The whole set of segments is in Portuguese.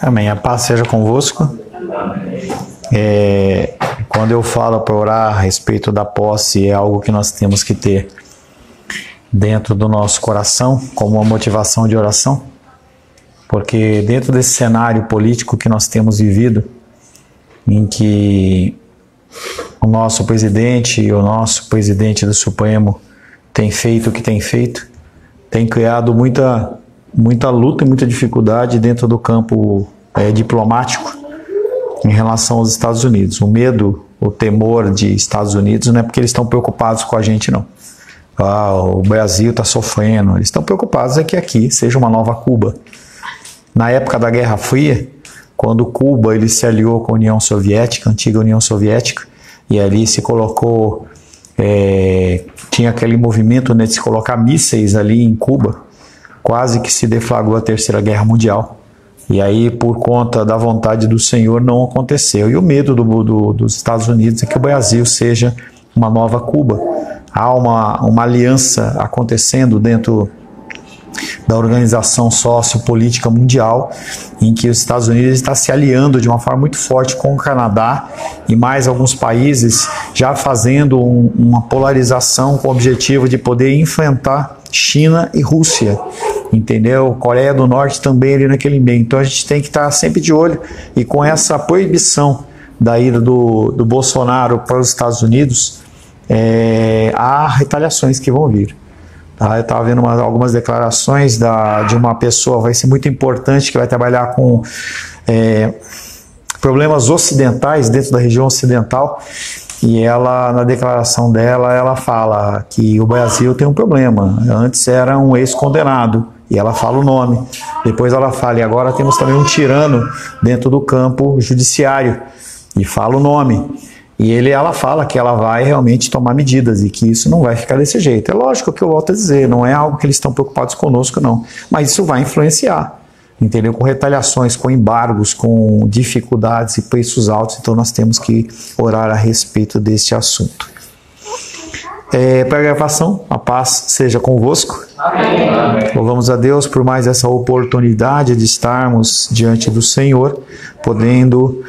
Amém. A paz seja convosco. Quando eu falo para orar a respeito da posse, é algo que nós temos que ter dentro do nosso coração como uma motivação de oração, porque dentro desse cenário político que nós temos vivido, em que o nosso presidente e o nosso presidente do Supremo tem feito o que tem feito, tem criado muita luta e muita dificuldade dentro do campo diplomático em relação aos Estados Unidos. O medo, o temor de Estados Unidos não é porque eles estão preocupados com a gente, não. O Brasil está sofrendo. Eles estão preocupados é que aqui seja uma nova Cuba. Na época da Guerra Fria, quando Cuba ele se aliou com a União Soviética, a antiga União Soviética, e ali se colocou, tinha aquele movimento de se colocar mísseis ali em Cuba, quase que se deflagrou a Terceira Guerra Mundial. E aí, por conta da vontade do Senhor, não aconteceu. E o medo dos Estados Unidos é que o Brasil seja uma nova Cuba. Há uma aliança acontecendo dentro da Organização Sociopolítica Mundial, em que os Estados Unidos está se aliando de uma forma muito forte com o Canadá e mais alguns países, já fazendo uma polarização com o objetivo de poder enfrentar China e Rússia, entendeu? Coreia do Norte também ali naquele meio. Então a gente tem que estar sempre de olho, e com essa proibição da ida do Bolsonaro para os Estados Unidos, há retaliações que vão vir. Eu estava vendo algumas declarações de uma pessoa, vai ser muito importante, que vai trabalhar com problemas ocidentais, dentro da região ocidental, e ela, na declaração dela, ela fala que o Brasil tem um problema. Antes era um ex-condenado, e ela fala o nome. Depois ela fala, e agora temos também um tirano dentro do campo judiciário, e fala o nome. E ela fala que ela vai realmente tomar medidas e que isso não vai ficar desse jeito. É lógico que eu volto a dizer, não é algo que eles estão preocupados conosco, não. Mas isso vai influenciar, entendeu? Com retaliações, com embargos, com dificuldades e preços altos. Então nós temos que orar a respeito deste assunto. Para a gravação, a paz seja convosco. Amém. Louvamos a Deus por mais essa oportunidade de estarmos diante do Senhor, podendo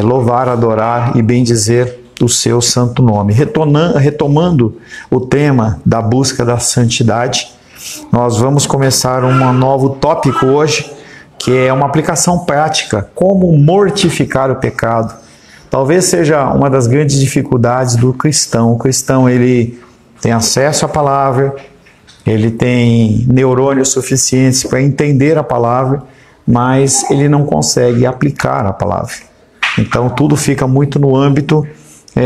louvar, adorar e bendizer o seu santo nome. Retomando o tema da busca da santidade, nós vamos começar um novo tópico hoje, que é uma aplicação prática, como mortificar o pecado. Talvez seja uma das grandes dificuldades do cristão. O cristão, ele tem acesso à palavra, ele tem neurônios suficientes para entender a palavra, mas ele não consegue aplicar a palavra. Então tudo fica muito no âmbito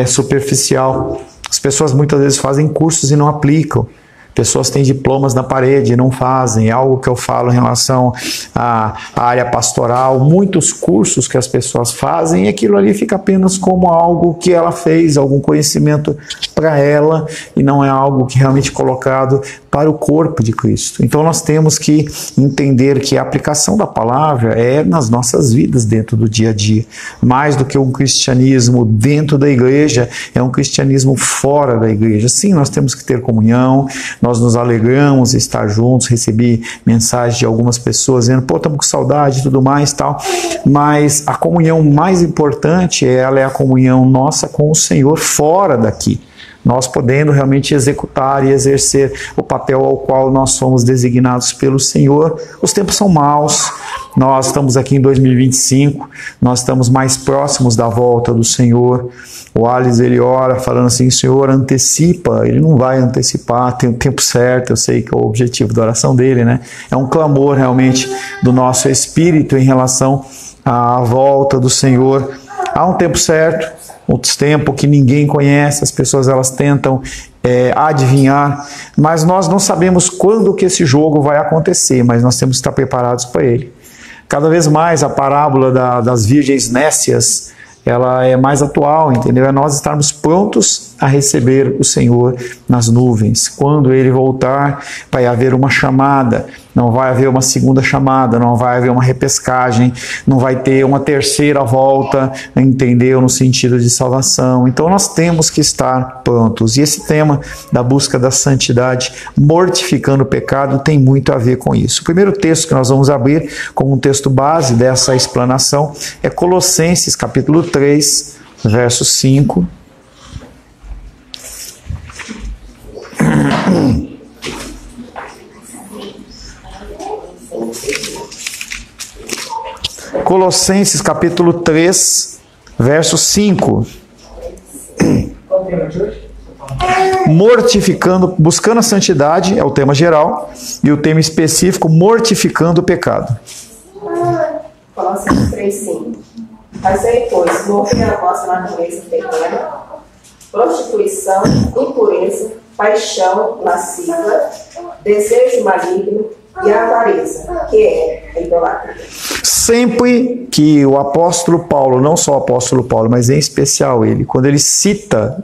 superficial. As pessoas muitas vezes fazem cursos e não aplicam. Pessoas têm diplomas na parede e não fazem. É algo que eu falo em relação à área pastoral. Muitos cursos que as pessoas fazem, e aquilo ali fica apenas como algo que ela fez, algum conhecimento para ela, e não é algo que realmente é colocado para o corpo de Cristo. Então nós temos que entender que a aplicação da palavra é nas nossas vidas, dentro do dia a dia. Mais do que um cristianismo dentro da igreja, é um cristianismo fora da igreja. Sim, nós temos que ter comunhão, nós nos alegramos em estar juntos. Recebi mensagem de algumas pessoas dizendo, estamos com saudade e tudo mais, tal. Mas a comunhão mais importante, ela é a comunhão nossa com o Senhor fora daqui. Nós podendo realmente executar e exercer o papel ao qual nós fomos designados pelo Senhor. Os tempos são maus, nós estamos aqui em 2025, nós estamos mais próximos da volta do Senhor. O Alice, ele ora falando assim, Senhor, antecipa. Ele não vai antecipar, tem o tempo certo. Eu sei que é o objetivo da oração dele, né? É um clamor realmente do nosso espírito em relação à volta do Senhor. Há um tempo certo, outros tempos que ninguém conhece, as pessoas elas tentam adivinhar, mas nós não sabemos quando que esse jogo vai acontecer, mas nós temos que estar preparados para ele. Cada vez mais a parábola das virgens nécias, ela é mais atual, entendeu? É nós estarmos prontos a receber o Senhor nas nuvens. Quando Ele voltar, vai haver uma chamada, não vai haver uma segunda chamada, não vai haver uma repescagem, não vai ter uma terceira volta, entendeu? No sentido de salvação. Então nós temos que estar prontos. E esse tema da busca da santidade, mortificando o pecado, tem muito a ver com isso. O primeiro texto que nós vamos abrir como um texto base dessa explanação é Colossenses capítulo 3, verso 5. Colossenses capítulo 3, verso 5. Mortificando, buscando a santidade é o tema geral, e o tema específico, mortificando o pecado. Colossenses 3, 5. Fazei, pois, morrer a vossa natureza pequena, prostituição, impureza, paixão lasciva, desejo maligno e avareza, que é a idolatria. Sempre que o apóstolo Paulo, não só o apóstolo Paulo, mas em especial ele, quando ele cita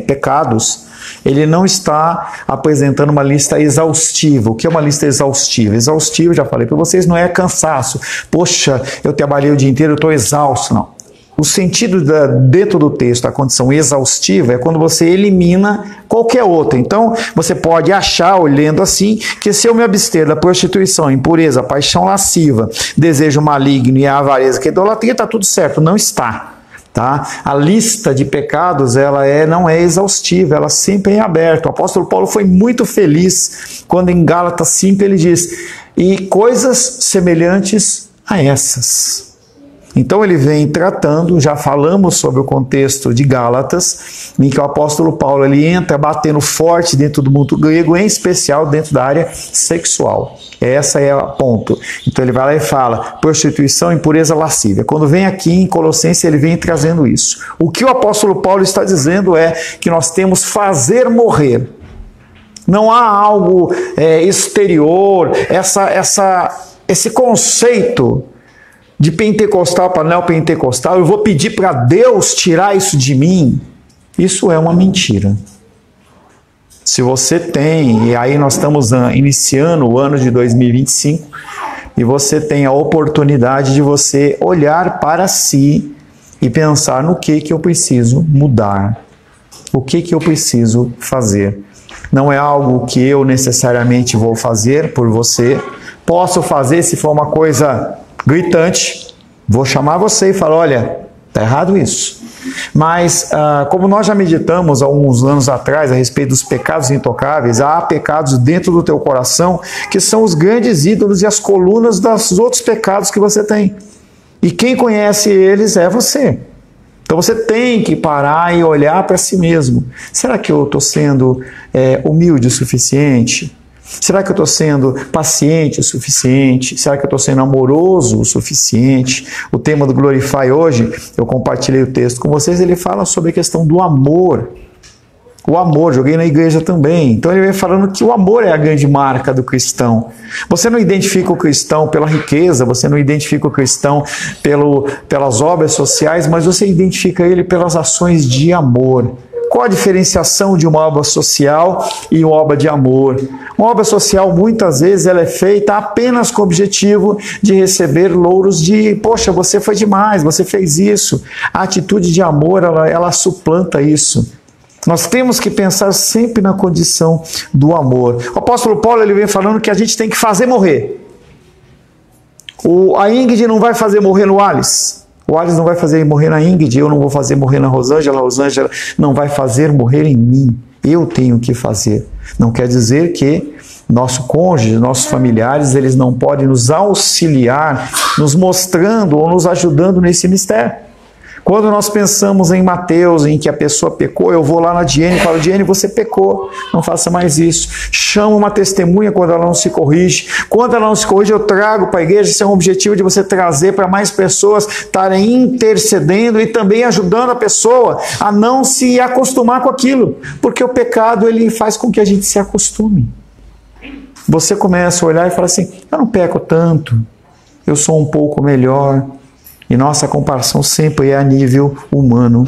pecados, ele não está apresentando uma lista exaustiva. O que é uma lista exaustiva? Exaustiva, já falei para vocês, não é cansaço. Poxa, eu trabalhei o dia inteiro, eu estou exausto. Não. O sentido dentro do texto, a condição exaustiva, é quando você elimina qualquer outra. Então, você pode achar, olhando assim, que se eu me abster da prostituição, impureza, paixão lasciva, desejo maligno e a avareza, que é idolatria, está tudo certo. Não está. Tá? A lista de pecados ela não é exaustiva, ela sempre é aberta. O apóstolo Paulo foi muito feliz quando em Gálatas 5 ele diz: e coisas semelhantes a essas. Então ele vem tratando, já falamos sobre o contexto de Gálatas, em que o apóstolo Paulo ele entra batendo forte dentro do mundo grego, em especial dentro da área sexual. Essa é o ponto. Então ele vai lá e fala prostituição, impureza, lascívia. Quando vem aqui em Colossenses ele vem trazendo isso. O que o apóstolo Paulo está dizendo é que nós temos fazer morrer. Não há algo exterior, esse conceito de pentecostal para neopentecostal, eu vou pedir para Deus tirar isso de mim. Isso é uma mentira. Se você tem, e aí nós estamos iniciando o ano de 2025, e você tem a oportunidade de você olhar para si e pensar no que eu preciso mudar, o que eu preciso fazer. Não é algo que eu necessariamente vou fazer por você. Posso fazer se for uma coisa gritante, vou chamar você e falar, olha, está errado isso. Mas, como nós já meditamos há uns anos atrás a respeito dos pecados intocáveis, há pecados dentro do teu coração que são os grandes ídolos e as colunas dos outros pecados que você tem. E quem conhece eles é você. Então você tem que parar e olhar para si mesmo. Será que eu estou sendo humilde o suficiente? Será que eu estou sendo paciente o suficiente? Será que eu estou sendo amoroso o suficiente? O tema do Glorify hoje, eu compartilhei o texto com vocês, ele fala sobre a questão do amor. O amor, joguei na igreja também. Então ele vem falando que o amor é a grande marca do cristão. Você não identifica o cristão pela riqueza, você não identifica o cristão pelas obras sociais, mas você identifica ele pelas ações de amor. Qual a diferenciação de uma obra social e uma obra de amor? Uma obra social, muitas vezes, ela é feita apenas com o objetivo de receber louros de, poxa, você foi demais, você fez isso. A atitude de amor, ela suplanta isso. Nós temos que pensar sempre na condição do amor. O apóstolo Paulo ele vem falando que a gente tem que fazer morrer. A Ingrid não vai fazer morrer no Alice. O Alice não vai fazer morrer na Ingrid, eu não vou fazer morrer na Rosângela, a Rosângela não vai fazer morrer em mim. Eu tenho que fazer. Não quer dizer que nosso cônjuge, nossos familiares, eles não podem nos auxiliar, nos mostrando ou nos ajudando nesse mistério. Quando nós pensamos em Mateus, em que a pessoa pecou, eu vou lá na Diene e falo, Diene, você pecou, não faça mais isso. Chamo uma testemunha quando ela não se corrige. Quando ela não se corrige, eu trago para a igreja. Esse é um objetivo de você trazer para mais pessoas estarem intercedendo e também ajudando a pessoa a não se acostumar com aquilo. Porque o pecado, ele faz com que a gente se acostume. Você começa a olhar e fala assim, eu não peco tanto, eu sou um pouco melhor. E nossa comparação sempre é a nível humano.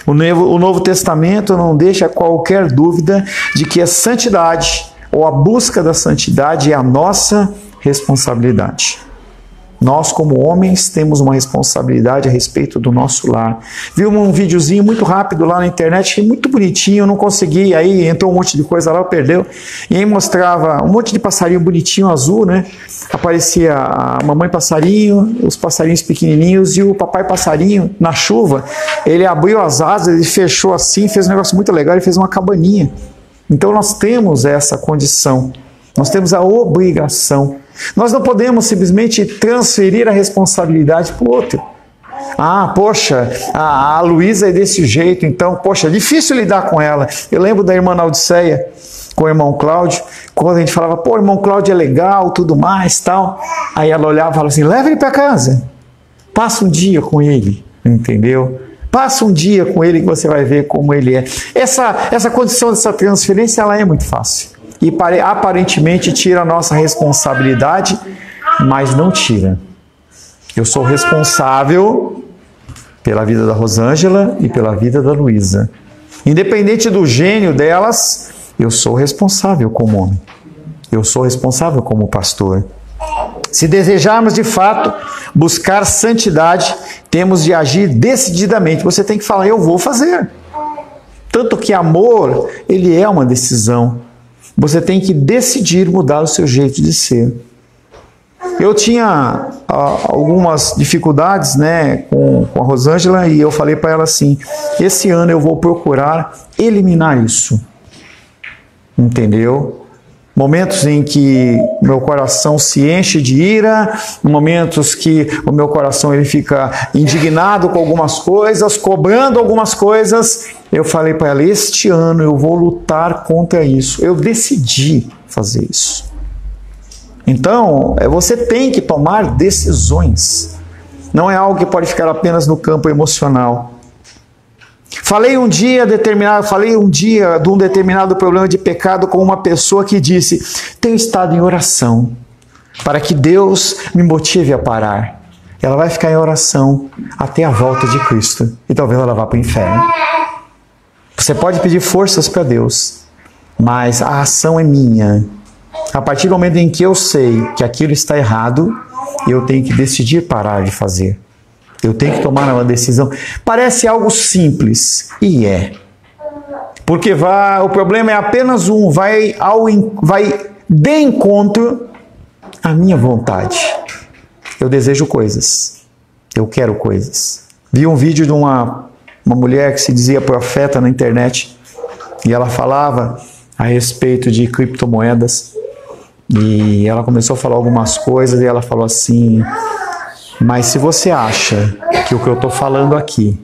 O Novo Testamento não deixa qualquer dúvida de que a santidade ou a busca da santidade é a nossa responsabilidade. Nós, como homens, temos uma responsabilidade a respeito do nosso lar. Vi um videozinho muito rápido lá na internet, muito bonitinho, eu não consegui, aí entrou um monte de coisa lá, perdeu. E aí mostrava um monte de passarinho bonitinho, azul, né? Aparecia a mamãe passarinho, os passarinhos pequenininhos e o papai passarinho na chuva. Ele abriu as asas, ele fechou assim, fez um negócio muito legal, ele fez uma cabaninha. Então nós temos essa condição, nós temos a obrigação. Nós não podemos simplesmente transferir a responsabilidade para o outro. Ah, poxa, a Luísa é desse jeito, então, poxa, é difícil lidar com ela. Eu lembro da irmã Naudiceia com o irmão Cláudio, quando a gente falava, pô, o irmão Cláudio é legal, tudo mais, tal. Aí ela olhava e falava assim, leva ele para casa, passa um dia com ele, entendeu? Passa um dia com ele que você vai ver como ele é. Essa condição dessa transferência, ela é muito fácil. E aparentemente tira a nossa responsabilidade, mas não tira. Eu sou responsável pela vida da Rosângela e pela vida da Luísa. Independente do gênio delas, eu sou responsável como homem. Eu sou responsável como pastor. Se desejarmos de fato buscar santidade, temos de agir decididamente. Você tem que falar, eu vou fazer. Tanto que amor, ele é uma decisão. Você tem que decidir mudar o seu jeito de ser. Eu tinha algumas dificuldades, né, com a Rosângela e eu falei para ela assim, esse ano eu vou procurar eliminar isso. Entendeu? Momentos em que meu coração se enche de ira, momentos que o meu coração ele fica indignado com algumas coisas, cobrando algumas coisas, eu falei para ela, este ano eu vou lutar contra isso. Eu decidi fazer isso. Então, você tem que tomar decisões. Não é algo que pode ficar apenas no campo emocional. Falei um dia de um determinado problema de pecado com uma pessoa que disse, tenho estado em oração para que Deus me motive a parar. Ela vai ficar em oração até a volta de Cristo e talvez ela vá para o inferno. Você pode pedir forças para Deus, mas a ação é minha. A partir do momento em que eu sei que aquilo está errado, eu tenho que decidir parar de fazer. Eu tenho que tomar uma decisão. Parece algo simples, e é. Porque o problema é apenas um, vai de encontro à minha vontade. Eu desejo coisas, eu quero coisas. Vi um vídeo de uma mulher que se dizia profeta na internet, e ela falava a respeito de criptomoedas, e ela começou a falar algumas coisas, e ela falou assim... Mas se você acha que o que eu estou falando aqui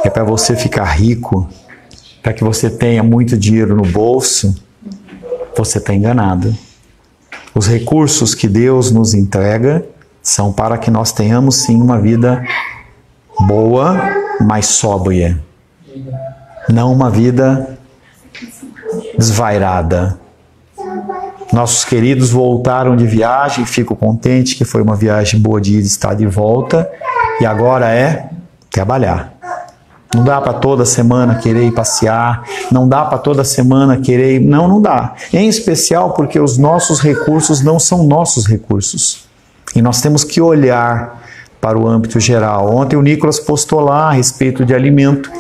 é para você ficar rico, para que você tenha muito dinheiro no bolso, você está enganado. Os recursos que Deus nos entrega são para que nós tenhamos sim uma vida boa, mas sóbria. Não uma vida desvairada. Nossos queridos voltaram de viagem, fico contente que foi uma viagem boa de ir e estar de volta. E agora é trabalhar. Não dá para toda semana querer ir passear, não dá para toda semana querer ir... Não dá. Em especial porque os nossos recursos não são nossos recursos. E nós temos que olhar para o âmbito geral. Ontem o Nicolas postou lá a respeito de alimento.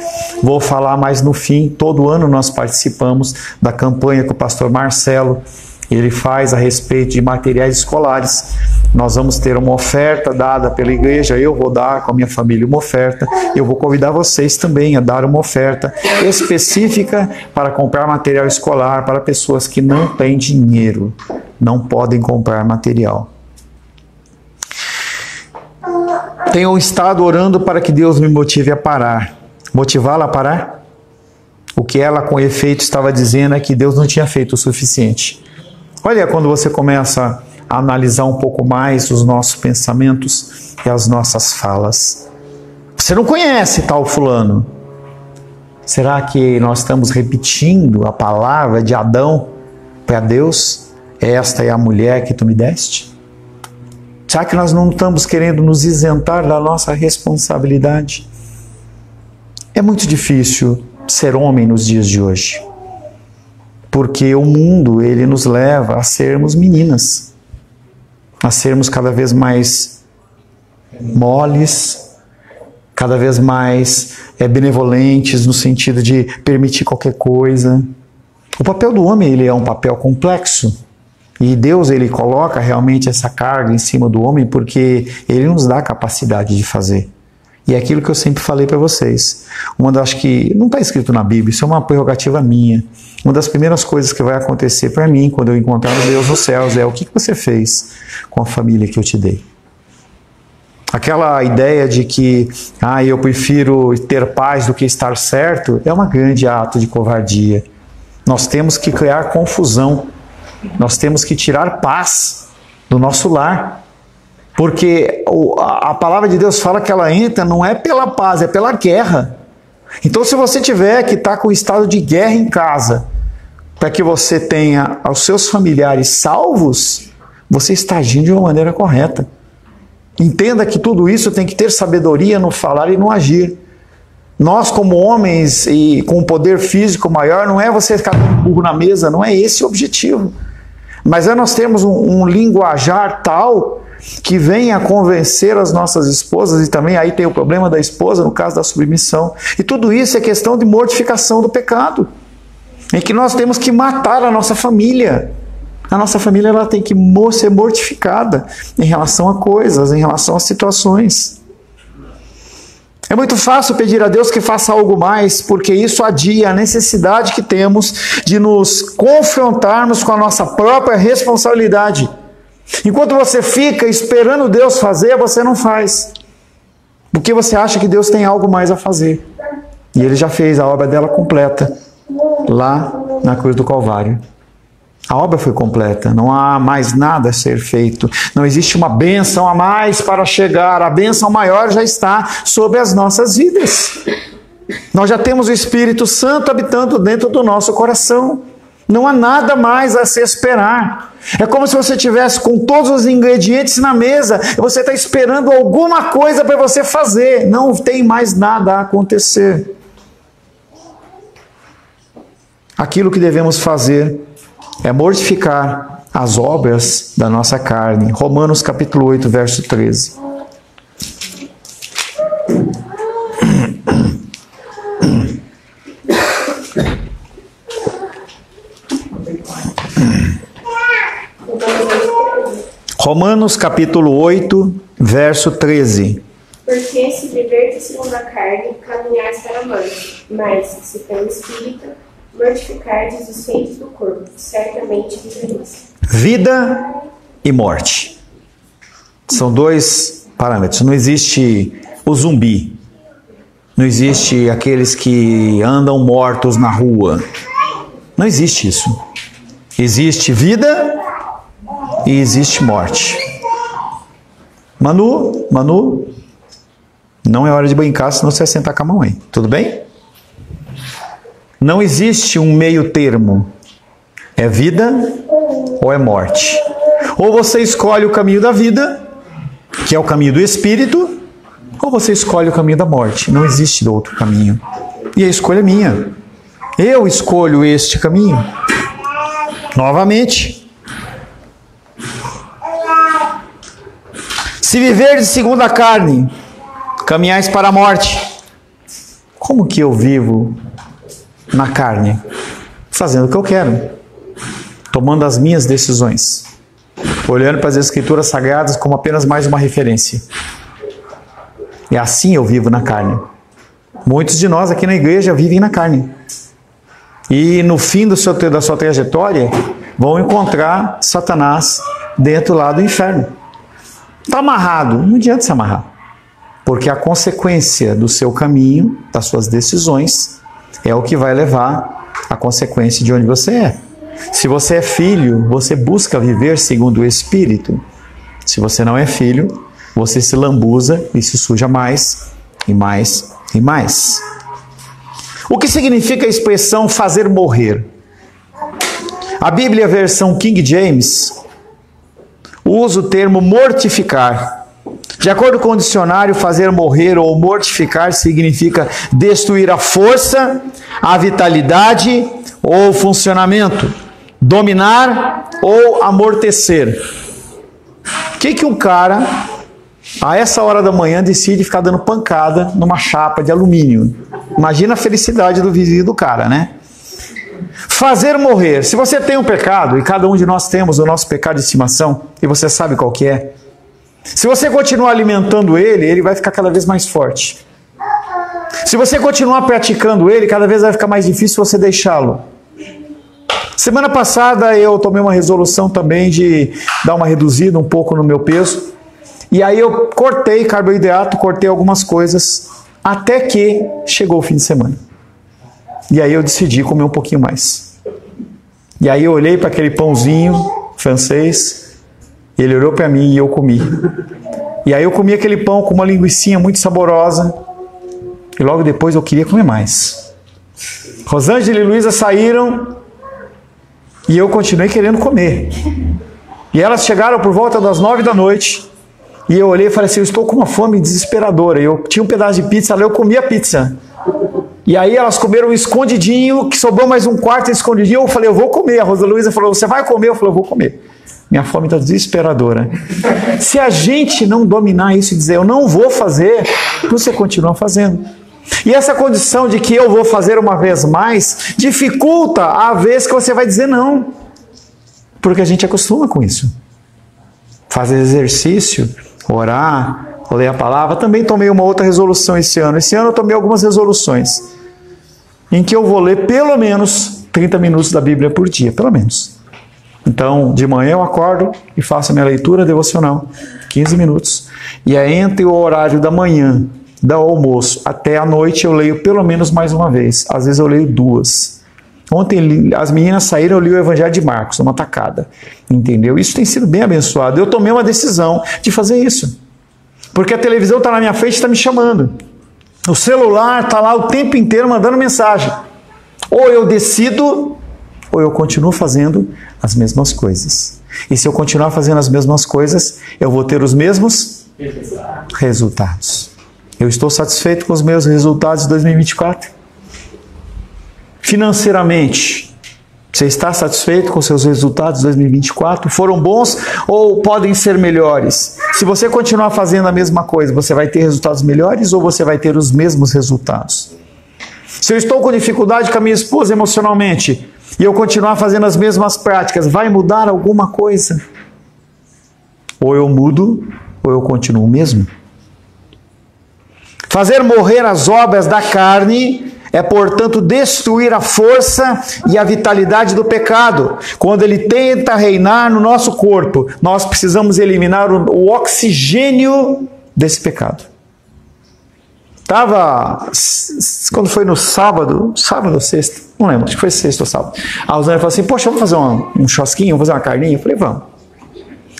Vou falar mais no fim. Todo ano nós participamos da campanha com o pastor Marcelo. Ele faz a respeito de materiais escolares. Nós vamos ter uma oferta dada pela igreja, eu vou dar com a minha família uma oferta. Eu vou convidar vocês também a dar uma oferta específica para comprar material escolar para pessoas que não têm dinheiro, não podem comprar material. Tenho estado orando para que Deus me motive a parar. Motivá-la a parar? O que ela com efeito estava dizendo é que Deus não tinha feito o suficiente. Olha, quando você começa a analisar um pouco mais os nossos pensamentos e as nossas falas. Você não conhece tal fulano. Será que nós estamos repetindo a palavra de Adão para Deus? Esta é a mulher que tu me deste? Será que nós não estamos querendo nos isentar da nossa responsabilidade? É muito difícil ser homem nos dias de hoje, porque o mundo, ele nos leva a sermos meninas, a sermos cada vez mais moles, cada vez mais benevolentes, no sentido de permitir qualquer coisa. O papel do homem, ele é um papel complexo, e Deus, ele coloca realmente essa carga em cima do homem, porque ele nos dá a capacidade de fazer. E é aquilo que eu sempre falei para vocês. Acho que não está escrito na Bíblia, isso é uma prerrogativa minha. Uma das primeiras coisas que vai acontecer para mim, quando eu encontrar Deus nos céus, é o que você fez com a família que eu te dei. Aquela ideia de que eu prefiro ter paz do que estar certo, é um grande ato de covardia. Nós temos que criar confusão. Nós temos que tirar paz do nosso lar. Porque a palavra de Deus fala que ela entra não é pela paz, é pela guerra. Então, se você tiver que estar com estado de guerra em casa, para que você tenha os seus familiares salvos, você está agindo de uma maneira correta. Entenda que tudo isso tem que ter sabedoria no falar e no agir. Nós, como homens e com um poder físico maior, não é você ficar dando burro na mesa, não é esse o objetivo. Mas nós temos um linguajar tal que venha convencer as nossas esposas, e também aí tem o problema da esposa, no caso da submissão. E tudo isso é questão de mortificação do pecado, em que nós temos que matar a nossa família. A nossa família, ela tem que ser mortificada em relação a coisas, em relação a situações. É muito fácil pedir a Deus que faça algo mais, porque isso adia a necessidade que temos de nos confrontarmos com a nossa própria responsabilidade. Enquanto você fica esperando Deus fazer, você não faz. Porque você acha que Deus tem algo mais a fazer. E Ele já fez a obra dela completa, lá na cruz do Calvário. A obra foi completa, não há mais nada a ser feito. Não existe uma bênção a mais para chegar. A bênção maior já está sobre as nossas vidas. Nós já temos o Espírito Santo habitando dentro do nosso coração. Não há nada mais a se esperar. É como se você estivesse com todos os ingredientes na mesa e você está esperando alguma coisa para você fazer. Não tem mais nada a acontecer. Aquilo que devemos fazer é mortificar as obras da nossa carne. Romanos capítulo 8, verso 13. Romanos capítulo 8, verso 13. Porque se viver segundo a carne, caminhais para a morte, mas se pelo Espírito mortificardes os feitos do corpo, certamente vivereis. Vida e morte. São dois parâmetros. Não existe o zumbi. Não existe aqueles que andam mortos na rua. Não existe isso. Existe vida e existe morte. Manu, não é hora de brincar, senão você vai sentar com a mamãe. Tudo bem? Não existe um meio termo. É vida ou é morte. Ou você escolhe o caminho da vida, que é o caminho do Espírito, ou você escolhe o caminho da morte. Não existe outro caminho. E a escolha é minha. Eu escolho este caminho. Novamente. Se viverdes segundo a carne, caminhais para a morte. Como que eu vivo na carne? Fazendo o que eu quero. Tomando as minhas decisões. Olhando para as Escrituras Sagradas como apenas mais uma referência. E assim eu vivo na carne. Muitos de nós aqui na igreja vivem na carne. E no fim da sua trajetória, vão encontrar Satanás dentro lá do inferno. Está amarrado, não adianta se amarrar. Porque a consequência do seu caminho, das suas decisões, é o que vai levar à consequência de onde você é. Se você é filho, você busca viver segundo o Espírito. Se você não é filho, você se lambuza e se suja mais e mais e mais. O que significa a expressão fazer morrer? A Bíblia, a versão King James, usa o termo mortificar, De acordo com o dicionário, fazer morrer ou mortificar significa destruir a força, a vitalidade ou funcionamento, dominar ou amortecer. O que um cara, a essa hora da manhã, decide ficar dando pancada numa chapa de alumínio? Imagina a felicidade do vizinho do cara, né? Fazer morrer. Se você tem um pecado, e cada um de nós temos o nosso pecado de estimação, e você sabe qual que é, se você continuar alimentando ele vai ficar cada vez mais forte. Se você continuar praticando ele, cada vez vai ficar mais difícil você deixá-lo. Semana passada eu tomei uma resolução também de dar uma reduzida um pouco no meu peso. E aí eu cortei carboidrato, cortei algumas coisas, até que chegou o fim de semana. E aí eu decidi comer um pouquinho mais. E aí eu olhei para aquele pãozinho francês, ele olhou para mim e eu comi. E aí eu comi aquele pão com uma linguicinha muito saborosa. E logo depois eu queria comer mais. Rosângela e Luísa saíram e eu continuei querendo comer. E elas chegaram por volta das 9 da noite. E eu olhei e falei assim, eu estou com uma fome desesperadora. Eu tinha um pedaço de pizza lá, eu comi a pizza. E aí elas comeram um escondidinho, que sobrou mais um quarto escondidinho. Eu falei, eu vou comer. A Rosa Luísa falou, você vai comer? Eu falei, eu vou comer. Minha fome está desesperadora. Se a gente não dominar isso e dizer, eu não vou fazer, você continua fazendo. E essa condição de que eu vou fazer uma vez mais, dificulta a vez que você vai dizer não. Porque a gente acostuma com isso. Fazer exercício, orar, ler a palavra. Também tomei uma outra resolução esse ano. Esse ano eu tomei algumas resoluções em que eu vou ler pelo menos 30 minutos da Bíblia por dia, pelo menos. Então, de manhã eu acordo e faço a minha leitura devocional, 15 minutos. E aí, entre o horário da manhã, do almoço, até a noite, eu leio pelo menos mais uma vez. Às vezes eu leio 2. Ontem as meninas saíram, eu li o Evangelho de Marcos, uma tacada. Entendeu? Isso tem sido bem abençoado. Eu tomei uma decisão de fazer isso. Porque a televisão está na minha frente e está me chamando. O celular está lá o tempo inteiro mandando mensagem. Ou eu decido, ou eu continuo fazendo as mesmas coisas. E se eu continuar fazendo as mesmas coisas, eu vou ter os mesmos resultados. Eu estou satisfeito com os meus resultados de 2024? Financeiramente, você está satisfeito com seus resultados de 2024? Foram bons ou podem ser melhores? Se você continuar fazendo a mesma coisa, você vai ter resultados melhores ou você vai ter os mesmos resultados? Se eu estou com dificuldade com a minha esposa emocionalmente e eu continuar fazendo as mesmas práticas, vai mudar alguma coisa? Ou eu mudo ou eu continuo o mesmo? Fazer morrer as obras da carne é, portanto, destruir a força e a vitalidade do pecado. Quando ele tenta reinar no nosso corpo, nós precisamos eliminar o oxigênio desse pecado. Quando foi no sábado ou sexta, não lembro, acho que foi sexta ou sábado. A Rosângela falou assim, poxa, vamos fazer um churrasquinho, vamos fazer uma carninha? Eu falei, vamos.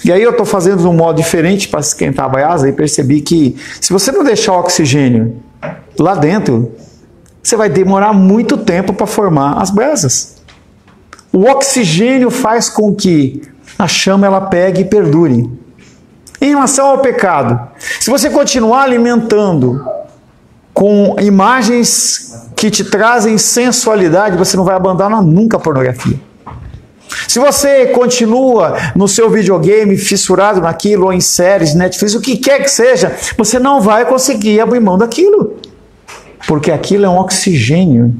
E aí eu estou fazendo de um modo diferente para esquentar a brasa e percebi que se você não deixar o oxigênio lá dentro, você vai demorar muito tempo para formar as brasas. O oxigênio faz com que a chama ela pegue e perdure. Em relação ao pecado, se você continuar alimentando com imagens que te trazem sensualidade, você não vai abandonar nunca a pornografia. Se você continua no seu videogame fissurado naquilo, ou em séries, Netflix, o que quer que seja, você não vai conseguir abrir mão daquilo. Porque aquilo é um oxigênio.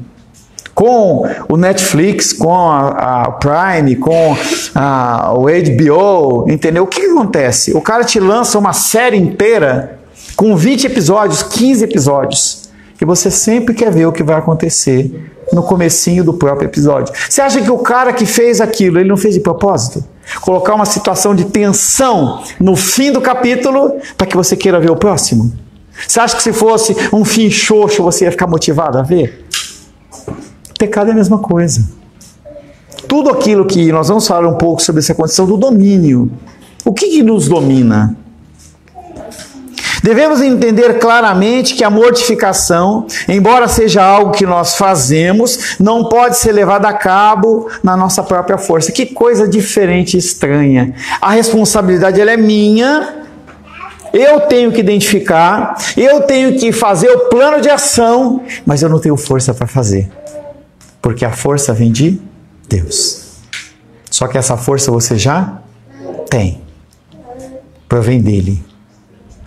Com o Netflix, com a Prime, com o HBO, entendeu? O que acontece? O cara te lança uma série inteira com 20 episódios, 15 episódios. E você sempre quer ver o que vai acontecer no comecinho do próprio episódio. Você acha que o cara que fez aquilo, ele não fez de propósito? Colocar uma situação de tensão no fim do capítulo para que você queira ver o próximo? Você acha que se fosse um fim xoxo, você ia ficar motivado a ver? Pecado é a mesma coisa. Tudo aquilo que nós vamos falar um pouco sobre essa condição do domínio. O que nos domina? Devemos entender claramente que a mortificação, embora seja algo que nós fazemos, não pode ser levada a cabo na nossa própria força. Que coisa diferente e estranha. A responsabilidade ela é minha Eu tenho que identificar, eu tenho que fazer o plano de ação, mas eu não tenho força para fazer. Porque a força vem de Deus. Só que essa força você já tem. Provém dele.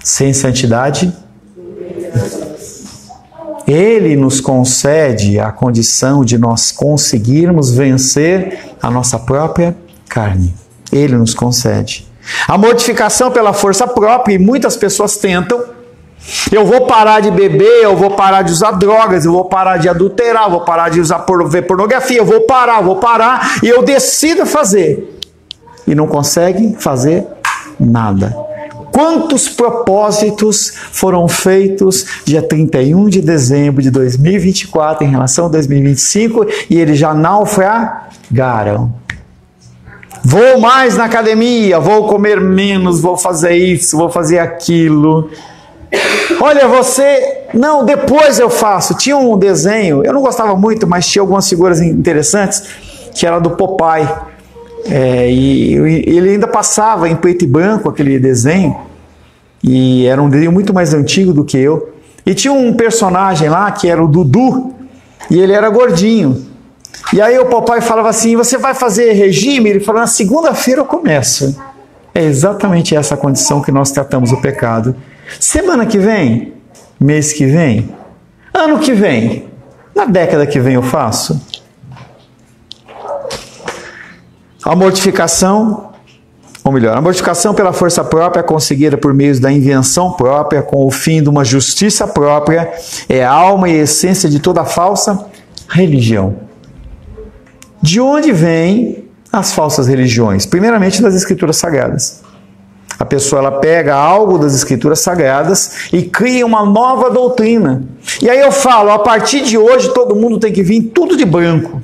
Sem santidade, Ele nos concede a condição de nós conseguirmos vencer a nossa própria carne. Ele nos concede. A mortificação pela força própria, e muitas pessoas tentam. Eu vou parar de beber, eu vou parar de usar drogas, eu vou parar de adulterar, eu vou parar de ver pornografia, eu vou parar, e eu decido fazer. E não consegue fazer nada. Quantos propósitos foram feitos dia 31 de dezembro de 2024 em relação a 2025 e eles já naufragaram? Vou mais na academia, vou comer menos, vou fazer isso, vou fazer aquilo. Olha, não, depois eu faço. Tinha um desenho, eu não gostava muito, mas tinha algumas figuras interessantes, que era do Popeye. E ele ainda passava em preto e branco aquele desenho, e era um desenho muito mais antigo do que eu. E tinha um personagem lá que era o Dudu, e ele era gordinho. E aí o papai falava assim, você vai fazer regime? Ele falou, na segunda-feira eu começo. É exatamente essa condição que nós tratamos o pecado. Semana que vem? Mês que vem? Ano que vem? Na década que vem eu faço? A mortificação pela força própria conseguida por meio da invenção própria com o fim de uma justiça própria é a alma e a essência de toda falsa religião. De onde vêm as falsas religiões? Primeiramente das Escrituras Sagradas. A pessoa ela pega algo das Escrituras Sagradas e cria uma nova doutrina. E aí eu falo, a partir de hoje todo mundo tem que vir tudo de branco.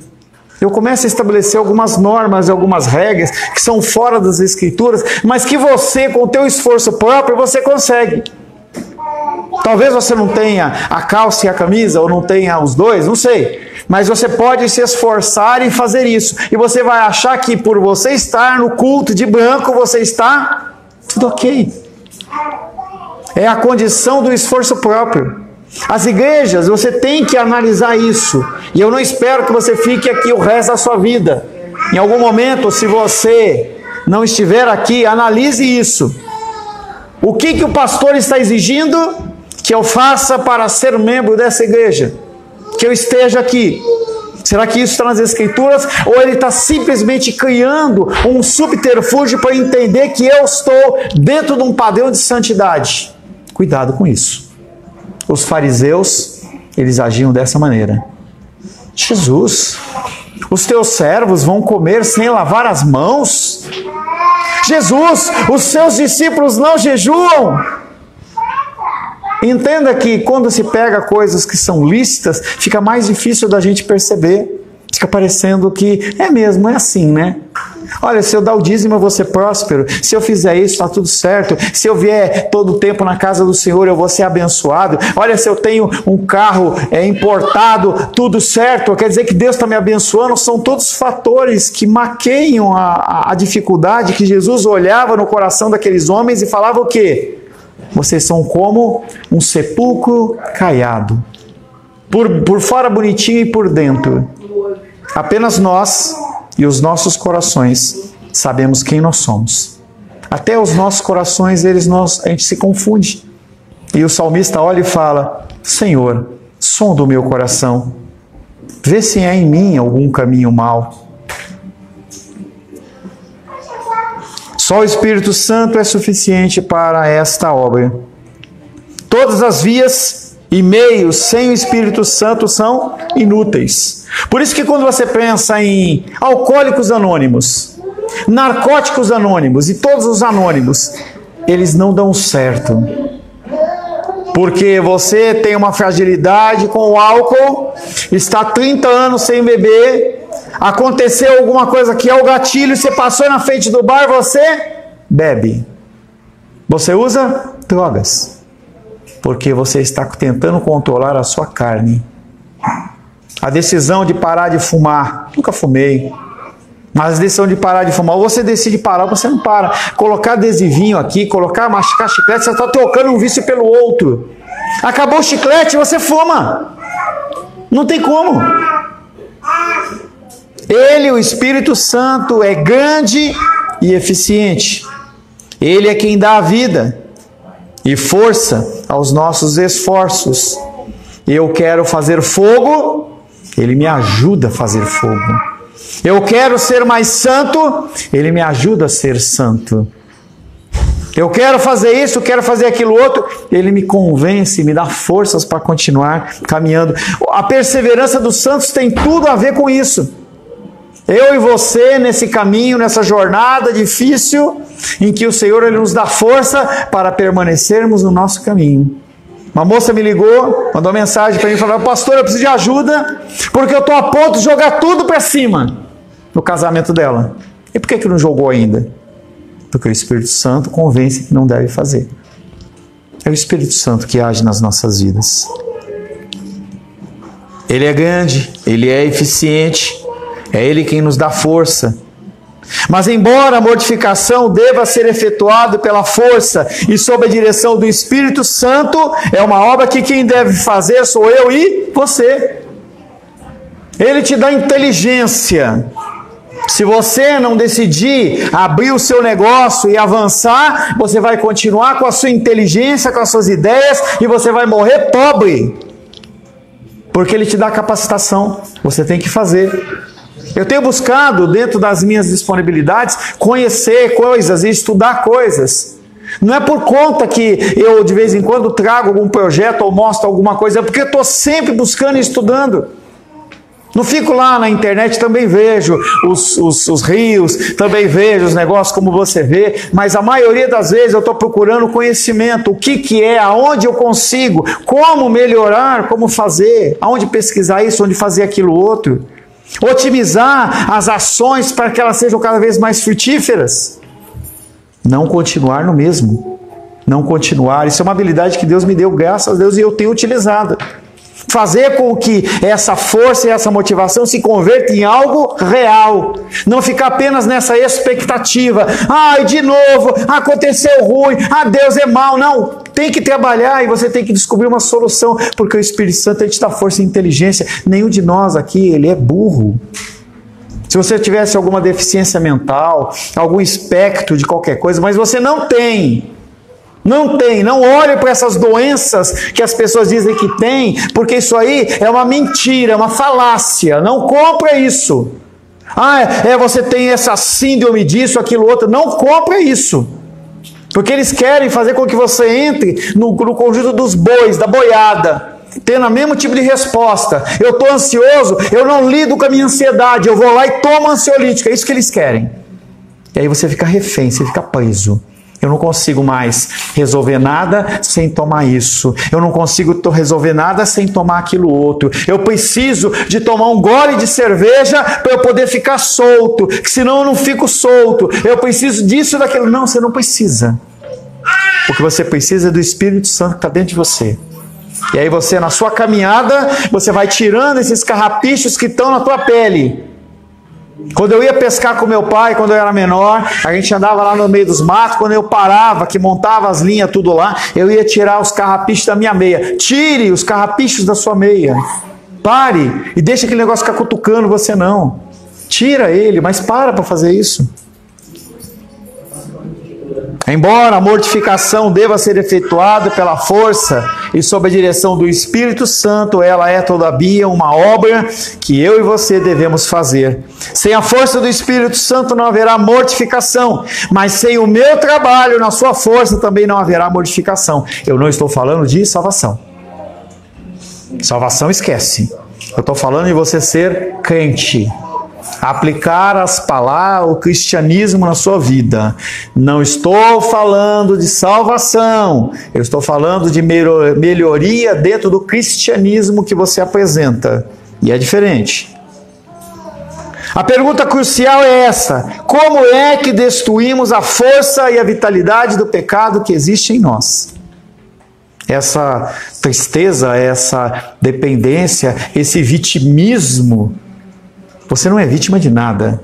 Eu começo a estabelecer algumas normas, algumas regras que são fora das Escrituras, mas que você, com o teu esforço próprio, você consegue. Talvez você não tenha a calça e a camisa, ou não tenha os dois, não sei. Mas você pode se esforçar em fazer isso. E você vai achar que por você estar no culto de branco, você está tudo ok. É a condição do esforço próprio. As igrejas, você tem que analisar isso. E eu não espero que você fique aqui o resto da sua vida. Em algum momento, se você não estiver aqui, analise isso. O que o pastor está exigindo que eu faça para ser membro dessa igreja? Que eu esteja aqui. Será que isso está nas Escrituras? Ou ele está simplesmente criando um subterfúgio para entender que eu estou dentro de um padrão de santidade? Cuidado com isso. Os fariseus, eles agiam dessa maneira. Jesus, os teus servos vão comer sem lavar as mãos? Jesus, os seus discípulos não jejuam? Entenda que quando se pega coisas que são lícitas, fica mais difícil da gente perceber. Fica parecendo que é mesmo, é assim, né? Olha, se eu dar o dízimo eu vou ser próspero. Se eu fizer isso, está tudo certo. Se eu vier todo o tempo na casa do Senhor, eu vou ser abençoado. Olha, se eu tenho um carro importado, tudo certo. Quer dizer que Deus está me abençoando. São todos fatores que maqueiam a dificuldade que Jesus olhava no coração daqueles homens e falava o quê? Vocês são como um sepulcro caiado. Por fora bonitinho e por dentro. Apenas nós e os nossos corações sabemos quem nós somos. Até os nossos corações, a gente se confunde. E o salmista olha e fala, Senhor, sonda o meu coração. Vê se há em mim algum caminho mau. Só o Espírito Santo é suficiente para esta obra. Todas as vias e meios sem o Espírito Santo são inúteis. Por isso que quando você pensa em alcoólicos anônimos, narcóticos anônimos e todos os anônimos, eles não dão certo. Porque você tem uma fragilidade com o álcool, está 30 anos sem beber, aconteceu alguma coisa que é o gatilho, você passou na frente do bar, você bebe. Você usa drogas. Porque você está tentando controlar a sua carne. A decisão de parar de fumar. Nunca fumei. Mas a decisão de parar de fumar, ou você decide parar ou você não para. Colocar adesivinho aqui, machucar chiclete, você está trocando um vício pelo outro. Acabou o chiclete, você fuma. Não tem como. Ele, o Espírito Santo, é grande e eficiente. Ele é quem dá a vida e força aos nossos esforços. Eu quero fazer fogo, Ele me ajuda a fazer fogo. Eu quero ser mais santo, Ele me ajuda a ser santo. Eu quero fazer isso, quero fazer aquilo outro, Ele me convence, me dá forças para continuar caminhando. A perseverança dos santos tem tudo a ver com isso. Eu e você nesse caminho, nessa jornada difícil, em que o Senhor Ele nos dá força para permanecermos no nosso caminho. Uma moça me ligou, mandou mensagem para mim, falou: pastor, eu preciso de ajuda, porque eu estou a ponto de jogar tudo para cima no casamento dela. E por que não jogou ainda? Porque o Espírito Santo convence que não deve fazer. É o Espírito Santo que age nas nossas vidas. Ele é grande, Ele é eficiente, é Ele quem nos dá força. Mas embora a mortificação deva ser efetuada pela força e sob a direção do Espírito Santo, é uma obra que quem deve fazer sou eu e você. Ele te dá inteligência. Se você não decidir abrir o seu negócio e avançar, você vai continuar com a sua inteligência, com as suas ideias, e você vai morrer pobre. Porque Ele te dá capacitação. Você tem que fazer. Eu tenho buscado, dentro das minhas disponibilidades, conhecer coisas e estudar coisas. Não é por conta que eu, de vez em quando, trago algum projeto ou mostro alguma coisa, é porque eu estou sempre buscando e estudando. Não fico lá na internet, também vejo os rios, também vejo os negócios como você vê, mas a maioria das vezes eu estou procurando conhecimento, o que é, aonde eu consigo, como melhorar, como fazer, aonde pesquisar isso, onde fazer aquilo outro. Otimizar as ações para que elas sejam cada vez mais frutíferas. Não continuar no mesmo. Não continuar. Isso é uma habilidade que Deus me deu, graças a Deus, e eu tenho utilizado. Fazer com que essa força e essa motivação se converta em algo real. Não ficar apenas nessa expectativa. Ai, de novo, aconteceu ruim. Deus é mau. Não, tem que trabalhar e você tem que descobrir uma solução. Porque o Espírito Santo te dá força e inteligência. Nenhum de nós aqui, ele é burro. Se você tivesse alguma deficiência mental, algum espectro de qualquer coisa, mas você não tem. Não olhe para essas doenças que as pessoas dizem que tem, porque isso aí é uma mentira, é uma falácia. Não compra isso. Você tem essa síndrome disso, aquilo outro. Não compra isso. Porque eles querem fazer com que você entre no conjunto dos bois, da boiada, tendo o mesmo tipo de resposta. Eu estou ansioso, eu não lido com a minha ansiedade, eu vou lá e tomo ansiolítico. É isso que eles querem. E aí você fica refém, você fica preso. Eu não consigo mais resolver nada sem tomar isso. Eu não consigo resolver nada sem tomar aquilo outro. Eu preciso de tomar um gole de cerveja para eu poder ficar solto, que senão eu não fico solto. Eu preciso disso e daquilo. Não, você não precisa. O que você precisa é do Espírito Santo que está dentro de você. E aí você, na sua caminhada, você vai tirando esses carrapichos que estão na tua pele. Quando eu ia pescar com meu pai, quando eu era menor, a gente andava lá no meio dos matos, quando eu parava, que montava as linhas tudo lá, eu ia tirar os carrapichos da minha meia. Tire os carrapichos da sua meia. Pare e deixa aquele negócio ficar cutucando você não. Tira ele, mas para fazer isso. Embora a mortificação deva ser efetuada pela força e sob a direção do Espírito Santo, ela é todavia uma obra que eu e você devemos fazer. Sem a força do Espírito Santo não haverá mortificação, mas sem o meu trabalho na sua força também não haverá mortificação. Eu não estou falando de salvação. Salvação esquece. Eu estou falando de você ser crente. Aplicar as palavras, o cristianismo na sua vida. Não estou falando de salvação, eu estou falando de melhoria dentro do cristianismo que você apresenta. E é diferente. A pergunta crucial é essa: como é que destruímos a força e a vitalidade do pecado que existe em nós? Essa tristeza, essa dependência, esse vitimismo. Você não é vítima de nada.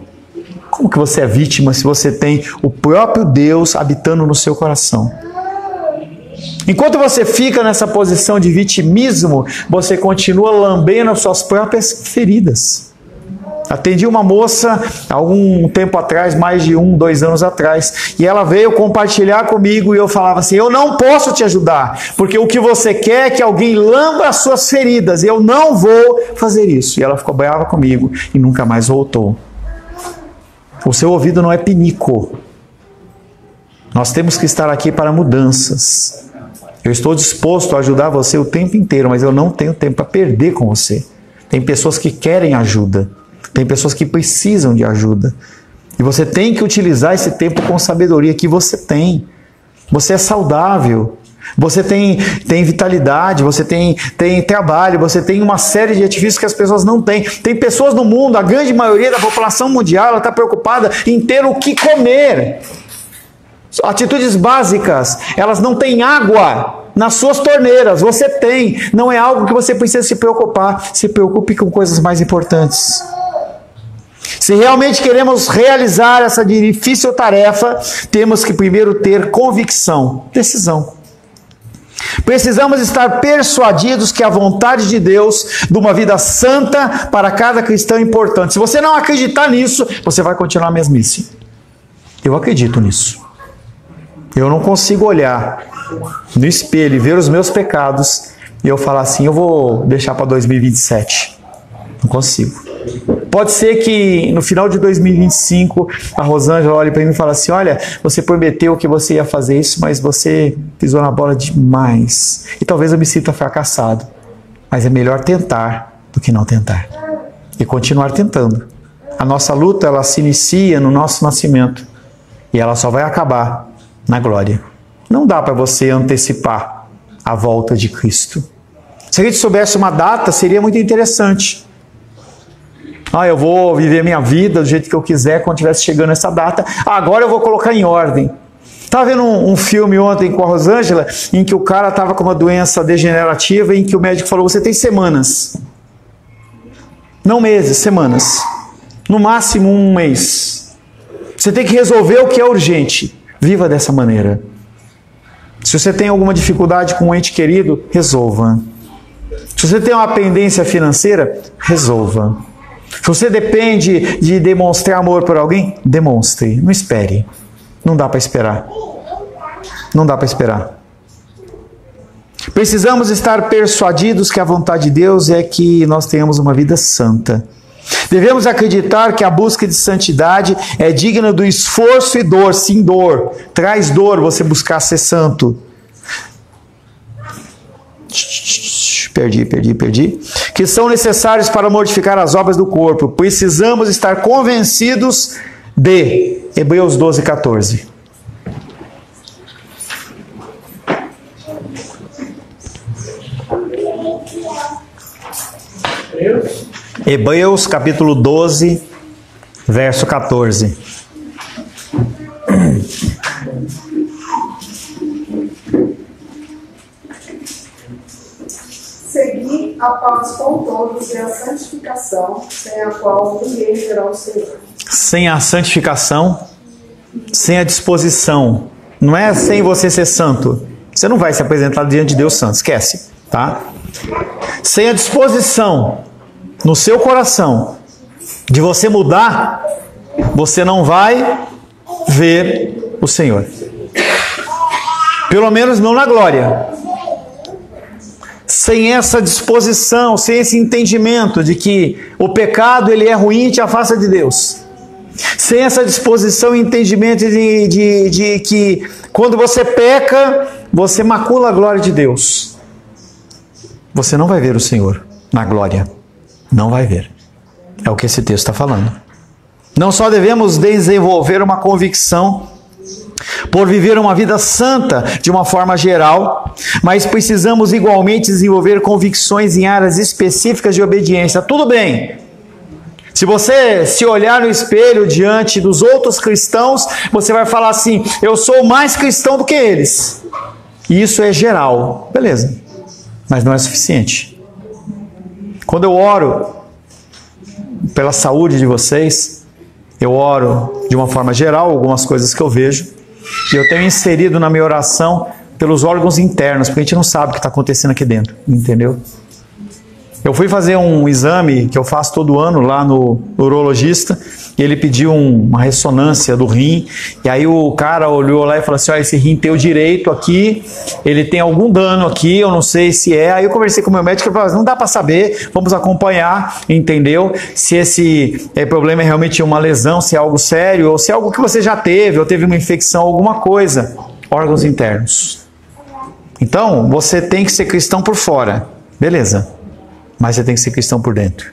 Como que você é vítima se você tem o próprio Deus habitando no seu coração? Enquanto você fica nessa posição de vitimismo, você continua lambendo as suas próprias feridas. Atendi uma moça há algum tempo atrás, mais de 2 anos atrás, e ela veio compartilhar comigo e eu falava assim, eu não posso te ajudar, porque o que você quer é que alguém lamba as suas feridas, e eu não vou fazer isso. E ela ficou brava comigo e nunca mais voltou. O seu ouvido não é pinico. Nós temos que estar aqui para mudanças. Eu estou disposto a ajudar você o tempo inteiro, mas eu não tenho tempo para perder com você. Tem pessoas que querem ajuda. Tem pessoas que precisam de ajuda. E você tem que utilizar esse tempo com sabedoria que você tem. Você é saudável. Você tem vitalidade. Você tem trabalho. Você tem uma série de atividades que as pessoas não têm. Tem pessoas no mundo, a grande maioria da população mundial, ela está preocupada em ter o que comer. Atitudes básicas. Elas não têm água nas suas torneiras. Você tem. Não é algo que você precisa se preocupar. Se preocupe com coisas mais importantes. Se realmente queremos realizar essa difícil tarefa, temos que primeiro ter convicção, decisão. Precisamos estar persuadidos que a vontade de Deus de uma vida santa para cada cristão é importante. Se você não acreditar nisso, você vai continuar a mesmice. Eu acredito nisso. Eu não consigo olhar no espelho e ver os meus pecados e eu falar assim, eu vou deixar para 2027. Não consigo. Pode ser que no final de 2025 a Rosângela olhe para mim e fale assim, olha, você prometeu que você ia fazer isso, mas você pisou na bola demais. E talvez eu me sinta fracassado. Mas é melhor tentar do que não tentar. E continuar tentando. A nossa luta, ela se inicia no nosso nascimento. E ela só vai acabar na glória. Não dá para você antecipar a volta de Cristo. Se a gente soubesse uma data, seria muito interessante. Eu vou viver minha vida do jeito que eu quiser quando estivesse chegando essa data. Agora eu vou colocar em ordem. Estava vendo um filme ontem com a Rosângela, em que o cara estava com uma doença degenerativa, em que o médico falou, você tem semanas. Não meses, semanas. No máximo 1 mês. Você tem que resolver o que é urgente. Viva dessa maneira. Se você tem alguma dificuldade com um ente querido, resolva. Se você tem uma pendência financeira, resolva. Se você depende de demonstrar amor por alguém, demonstre. Não espere. Não dá para esperar. Não dá para esperar. Precisamos estar persuadidos que a vontade de Deus é que nós tenhamos uma vida santa. Devemos acreditar que a busca de santidade é digna do esforço e dor. Sim, dor. Traz dor você buscar ser santo. Perdi. Que são necessários para mortificar as obras do corpo. Precisamos estar convencidos de Hebreus 12, 14. Hebreus capítulo 12, verso 14. Segui a paz com todos e a santificação, sem a qual ninguém verá o Senhor. Sem a santificação, sem a disposição, não é sem você ser santo. Você não vai se apresentar diante de Deus santo, esquece, tá? Sem a disposição no seu coração de você mudar, você não vai ver o Senhor. Pelo menos não na glória. Sem essa disposição, sem esse entendimento de que o pecado ele é ruim e te afasta de Deus. Sem essa disposição e entendimento de que quando você peca, você macula a glória de Deus. Você não vai ver o Senhor na glória. Não vai ver. É o que esse texto está falando. Não só devemos desenvolver uma convicção por viver uma vida santa de uma forma geral, mas precisamos igualmente desenvolver convicções em áreas específicas de obediência. Tudo bem. Se você se olhar no espelho diante dos outros cristãos, você vai falar assim, eu sou mais cristão do que eles. E isso é geral. Beleza. Mas não é suficiente. Quando eu oro pela saúde de vocês, Eu oro de uma forma geral, algumas coisas que eu vejo, e eu tenho inserido na minha oração pelos órgãos internos, porque a gente não sabe o que está acontecendo aqui dentro, entendeu? Eu fui fazer um exame que eu faço todo ano lá no urologista, e ele pediu uma ressonância do rim, e aí o cara olhou lá e falou assim, esse rim tem o direito aqui, ele tem algum dano aqui, eu não sei se é. Aí eu conversei com o meu médico e falei, não dá para saber, vamos acompanhar, entendeu? Se esse problema é realmente uma lesão, se é algo sério, ou se é algo que você já teve, ou teve uma infecção, alguma coisa. Órgãos internos. Então, você tem que ser cristão por fora, beleza. Mas você tem que ser cristão por dentro.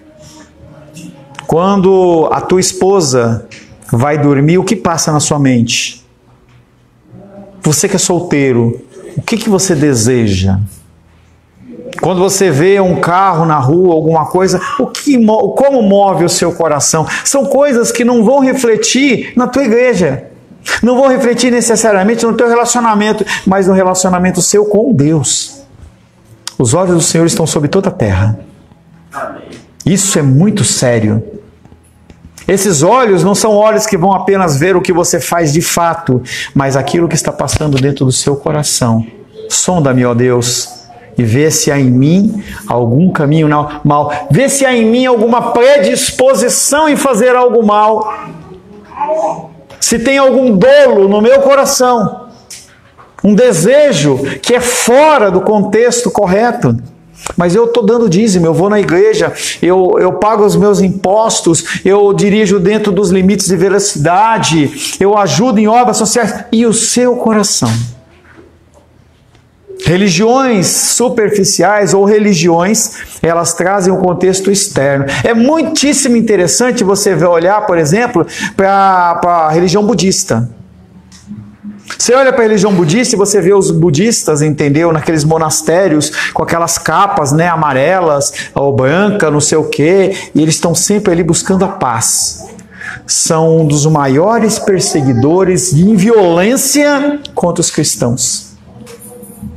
Quando a tua esposa vai dormir, o que passa na sua mente? Você que é solteiro, o que você deseja? Quando você vê um carro na rua, alguma coisa, como move o seu coração? São coisas que não vão refletir na tua igreja. Não vão refletir necessariamente no teu relacionamento, mas no relacionamento seu com Deus. Os olhos do Senhor estão sobre toda a terra. Isso é muito sério. Esses olhos não são olhos que vão apenas ver o que você faz de fato, mas aquilo que está passando dentro do seu coração. Sonda-me, ó Deus, e vê se há em mim algum caminho mal. Vê se há em mim alguma predisposição em fazer algo mal. Se tem algum dolo no meu coração, um desejo que é fora do contexto correto. Mas eu estou dando dízimo, eu vou na igreja, eu pago os meus impostos, eu dirijo dentro dos limites de velocidade, eu ajudo em obras sociais. E o seu coração? Religiões superficiais ou religiões, elas trazem um contexto externo. É muitíssimo interessante você olhar, por exemplo, para a religião budista. Você olha para a religião budista e você vê os budistas, entendeu? Naqueles monastérios com aquelas capas, né, amarelas ou branca, não sei o quê, e eles estão sempre ali buscando a paz. São um dos maiores perseguidores de violência contra os cristãos.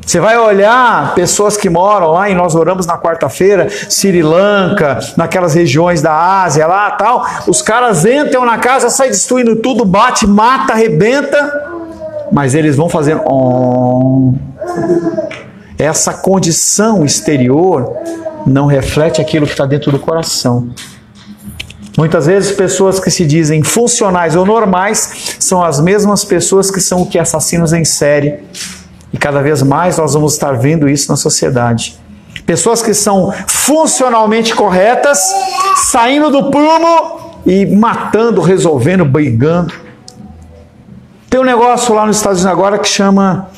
Você vai olhar pessoas que moram lá, e nós oramos na quarta-feira, Sri Lanka, naquelas regiões da Ásia lá tal, os caras entram na casa, saem destruindo tudo, bate, mata, arrebenta, mas eles vão fazendo essa condição exterior não reflete aquilo que está dentro do coração. Muitas vezes pessoas que se dizem funcionais ou normais são as mesmas pessoas que são assassinos em série. E cada vez mais nós vamos estar vendo isso na sociedade. Pessoas que são funcionalmente corretas, saindo do prumo e matando, resolvendo, brigando. Tem um negócio lá nos Estados Unidos agora que chama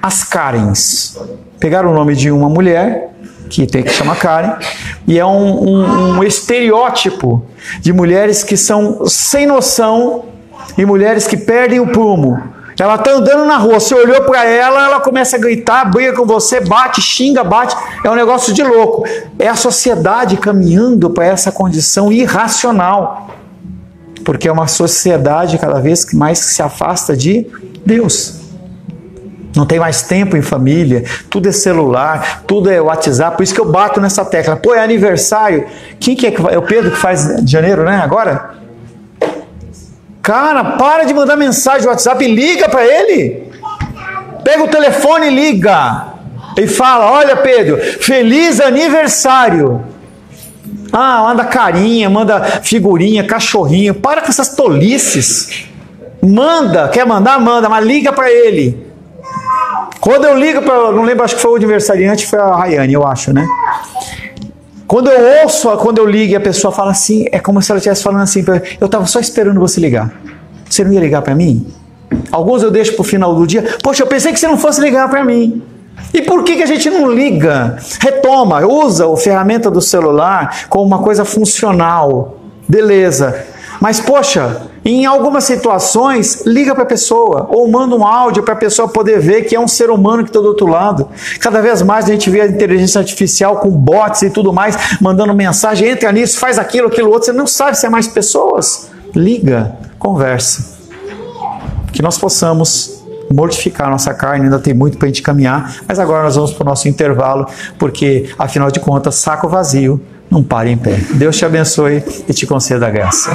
as Karens. Pegaram o nome de uma mulher, que tem que chamar Karen, e é um estereótipo de mulheres que são sem noção e mulheres que perdem o prumo. Ela está andando na rua, você olhou para ela, ela começa a gritar, briga com você, bate, xinga, bate. É um negócio de louco. É a sociedade caminhando para essa condição irracional. Porque é uma sociedade cada vez mais que se afasta de Deus. Não tem mais tempo em família, tudo é celular, tudo é WhatsApp. Por isso que eu bato nessa tecla. Pô, é aniversário. Quem que é que vai? É o Pedro que faz de janeiro, né? Agora? Cara, para de mandar mensagem no WhatsApp e liga para ele. Pega o telefone e liga. E fala, olha Pedro, feliz aniversário. Ah, manda carinha, manda figurinha, cachorrinho. Para com essas tolices. Manda, quer mandar? Manda, mas liga para ele. Quando eu ligo para, não lembro, acho que foi o aniversariante, foi a Rayane, eu acho, né? Quando eu ouço, quando eu ligo e a pessoa fala assim, é como se ela estivesse falando assim, eu estava só esperando você ligar. Você não ia ligar para mim? Alguns eu deixo para o final do dia. Poxa, eu pensei que você não fosse ligar para mim. E por que a gente não liga? Retoma, usa a ferramenta do celular como uma coisa funcional. Beleza. Mas, poxa, em algumas situações, liga para a pessoa. Ou manda um áudio para a pessoa poder ver que é um ser humano que está do outro lado. Cada vez mais a gente vê a inteligência artificial com bots e tudo mais, mandando mensagem, entra nisso, faz aquilo, aquilo outro. Você não sabe se é mais pessoas. Liga, conversa. Que nós possamos mortificar a nossa carne, ainda tem muito para a gente caminhar, mas agora nós vamos para o nosso intervalo, porque, afinal de contas, saco vazio não para em pé. Deus te abençoe e te conceda a graça.